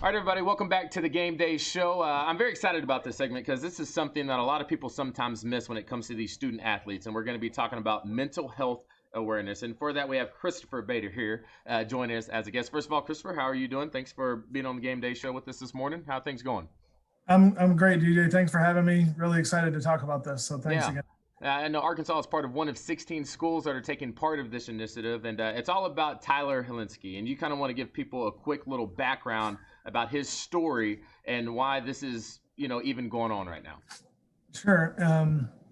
All right, everybody, welcome back to the Game Day Show. I'm very excited about this segment because this is something that a lot of people sometimes miss when it comes to these student athletes, and we're going to be talking about mental health awareness. And for that, we have Christopher Bader here joining us as a guest. First of all, Christopher, how are you doing? Thanks for being on the Game Day Show with us this morning. How are things going? I'm great, DJ. Thanks for having me. Really excited to talk about this. So thanks Yeah. again. I know Arkansas is part of one of 16 schools that are taking part of this initiative, and it's all about Tyler Hilinski. And you kind of want to give people a quick little background about his story and why this is, even going on right now. Sure.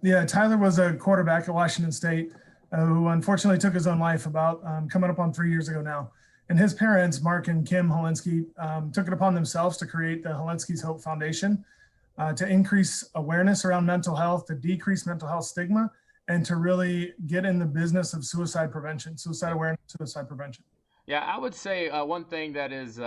Yeah, Tyler was a quarterback at Washington State who unfortunately took his own life about coming up on 3 years ago now. And his parents, Mark and Kim Hilinski, took it upon themselves to create the Hilinski's Hope Foundation to increase awareness around mental health, to decrease mental health stigma, and to really get in the business of suicide prevention, suicide awareness, suicide prevention. Yeah, I would say one thing that is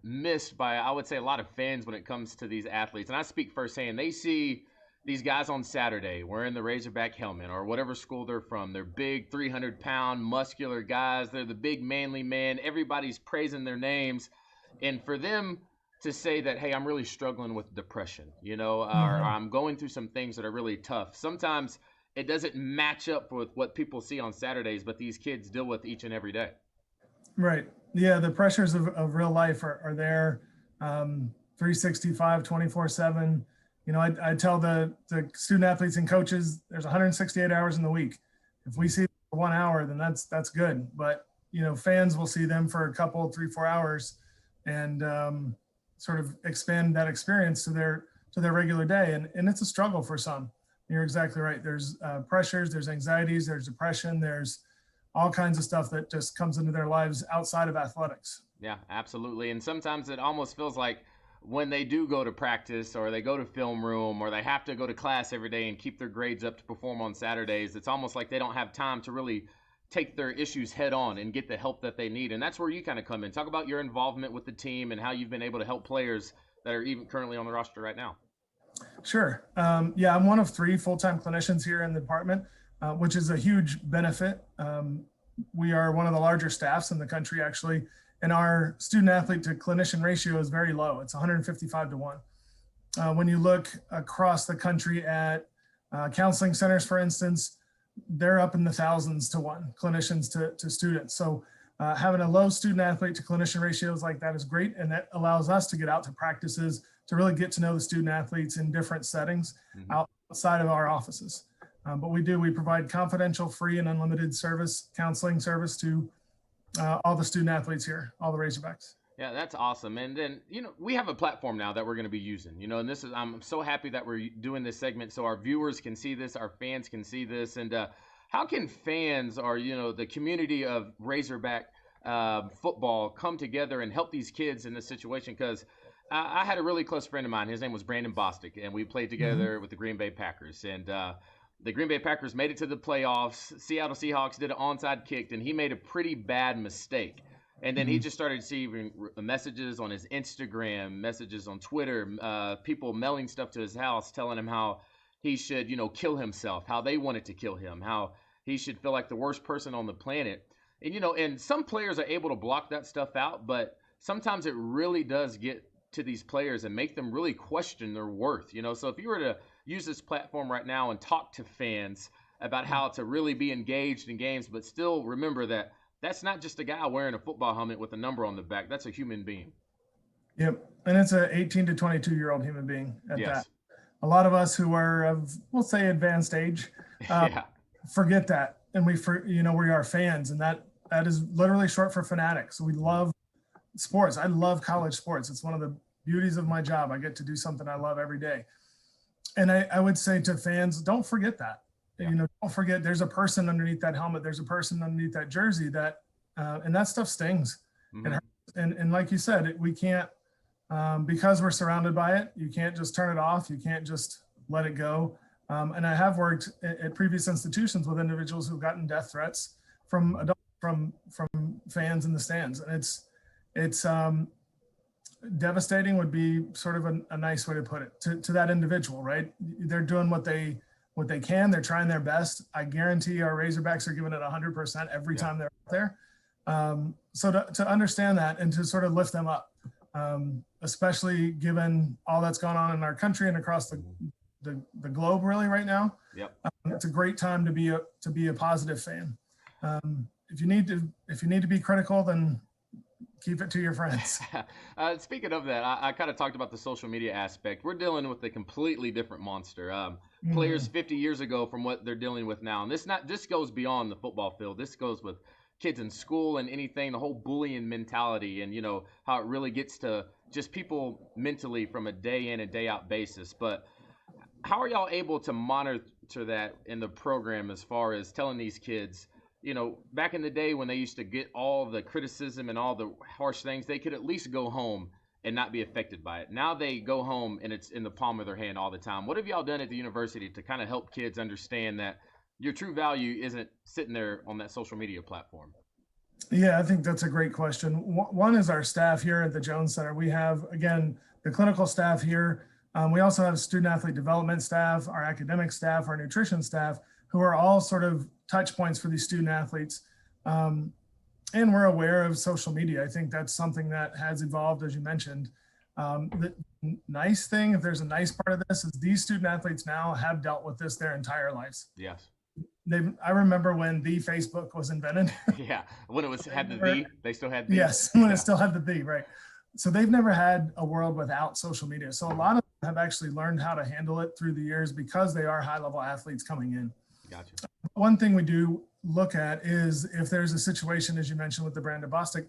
missed by, I would say, a lot of fans when it comes to these athletes, and I speak firsthand, they see these guys on Saturday wearing the Razorback helmet or whatever school they're from. They're big, 300-pound, muscular guys. They're the big, manly man. Everybody's praising their names. And for them to say that, hey, I'm really struggling with depression, or I'm going through some things that are really tough. Sometimes it doesn't match up with what people see on Saturdays, but these kids deal with each and every day. Right. Yeah, the pressures of real life are there 365, 24/7. I tell the student athletes and coaches there's 168 hours in the week. If we see them for 1 hour, then that's good. But, fans will see them for a couple, 3-4 hours and sort of expand that experience to their regular day. And it's a struggle for some. You're exactly right. There's pressures, there's anxieties, there's depression, there's all kinds of stuff that just comes into their lives outside of athletics. Yeah, absolutely. And sometimes it almost feels like when they do go to practice or they go to film room or they have to go to class every day and keep their grades up to perform on Saturdays, it's almost like they don't have time to really take their issues head on and get the help that they need. And that's where you kind of come in. Talk about your involvement with the team and how you've been able to help players that are even currently on the roster right now. Sure. Yeah, I'm one of 3 full-time clinicians here in the department, which is a huge benefit. We are one of the larger staffs in the country, actually, and our student athlete to clinician ratio is very low. It's 155 to 1. When you look across the country at counseling centers, for instance, they're up in the thousands to 1 clinicians to students. So having a low student athlete to clinician ratios like that is great. And that allows us to get out to practices to really get to know the student athletes in different settings outside of our offices. But we provide confidential, free, and unlimited counseling service to all the student athletes here, all the Razorbacks. Yeah, that's awesome. And then, we have a platform now that we're going to be using, and I'm so happy that we're doing this segment so our viewers can see this, our fans can see this. And how can fans or, the community of Razorback football come together and help these kids in this situation? Because I had a really close friend of mine. His name was Brandon Bostic, and we played together with the Green Bay Packers. And the Green Bay Packers made it to the playoffs. Seattle Seahawks did an onside kick, and he made a pretty bad mistake. And then he just started receiving messages on his Instagram, messages on Twitter, people mailing stuff to his house telling him how he should, kill himself, how they wanted to kill him, how he should feel like the worst person on the planet. And, and some players are able to block that stuff out, but sometimes it really does get to these players and make them really question their worth, So if you were to use this platform right now and talk to fans about how to really be engaged in games, but still remember that that's not just a guy wearing a football helmet with a number on the back. That's a human being. Yep. And it's an 18 to 22-year-old human being at that. A lot of us who are of, we'll say, advanced age, forget that. And we are fans, and that is literally short for fanatics. We love sports. I love college sports. It's one of the beauties of my job. I get to do something I love every day. And I would say to fans, don't forget that. Yeah. Don't forget there's a person underneath that helmet. There's a person underneath that jersey and that stuff stings. Mm-hmm. And like you said, we can't, because we're surrounded by it, you can't just turn it off. You can't just let it go. And I have worked at previous institutions with individuals who've gotten death threats from adults, from fans in the stands. And it's devastating would be sort of a nice way to put it to that individual, right? They're doing what they can. They're trying their best. I guarantee our Razorbacks are giving it 100% every time they're out there. So to understand that and to sort of lift them up. especially given all that's gone on in our country and across the globe really right now. Yep. It's a great time to be a positive fan. If you need to be critical, then keep it to your friends. Speaking of that, I kind of talked about the social media aspect. We're dealing with a completely different monster. Players 50 years ago from what they're dealing with now, and this goes beyond the football field. This goes with kids in school and anything, the whole bullying mentality, and how it really gets to just people mentally from a day in and day out basis. But how are y'all able to monitor that in the program as far as telling these kids, back in the day when they used to get all the criticism and all the harsh things, they could at least go home and not be affected by it. Now they go home and it's in the palm of their hand all the time. What have y'all done at the university to kind of help kids understand that your true value isn't sitting there on that social media platform? Yeah, I think that's a great question. One is our staff here at the Jones Center. We have, again, the clinical staff here. We also have student athlete development staff, our academic staff, our nutrition staff, who are all sort of touch points for these student athletes. And we're aware of social media. I think that's something that has evolved, as you mentioned. The nice thing, if there's a nice part of this, is these student athletes now have dealt with this their entire lives. Yes. I remember when the Facebook was invented. Yeah, when it had the, they still had the. Yes, when it still had the, right. So they've never had a world without social media. So a lot of them have actually learned how to handle it through the years because they are high-level athletes coming in. Gotcha. One thing we do look at is if there's a situation, as you mentioned, with the Brandon Bostic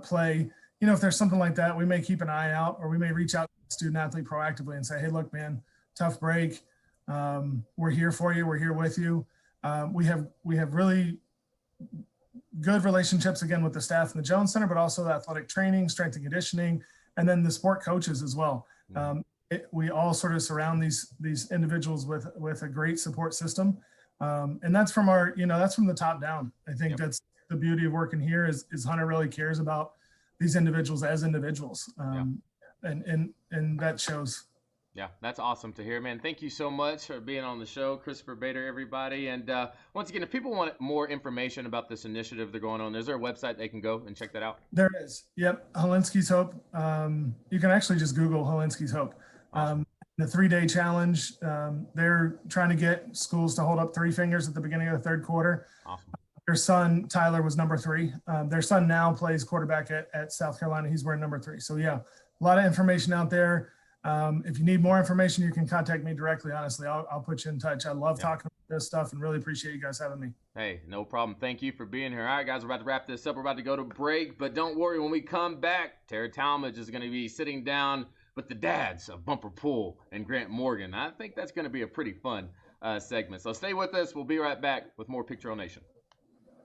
play, if there's something like that, we may keep an eye out, or we may reach out to the student athlete proactively and say, hey, look, man, tough break. We're here for you. We're here with you. We have really good relationships, again, with the staff in the Jones Center, but also the athletic training, strength and conditioning, and then the sport coaches as well. We all sort of surround these individuals with a great support system. And that's from that's from the top down. I think that's the beauty of working here is Hunter really cares about these individuals as individuals. And that shows. Yeah, that's awesome to hear, man. Thank you so much for being on the show, Christopher Bader, everybody. And once again, if people want more information about this initiative they're going on, is there a website they can go and check that out? There is. Yep. Hilinski's Hope. You can actually just Google Hilinski's Hope. Awesome. The 3-day challenge, they're trying to get schools to hold up 3 fingers at the beginning of the third quarter. Awesome. Their son, Tyler, was number 3. Their son now plays quarterback at South Carolina. He's wearing number 3. So, yeah, a lot of information out there. If you need more information, you can contact me directly. Honestly, I'll put you in touch. I love talking about this stuff and really appreciate you guys having me. Hey, no problem. Thank you for being here. All right, guys, we're about to wrap this up. We're about to go to break, but don't worry. When we come back, Tara Talmadge is going to be sitting down with the dads of Bumper Pool and Grant Morgan. I think that's going to be a pretty fun segment. So stay with us. We'll be right back with more Picture Nation.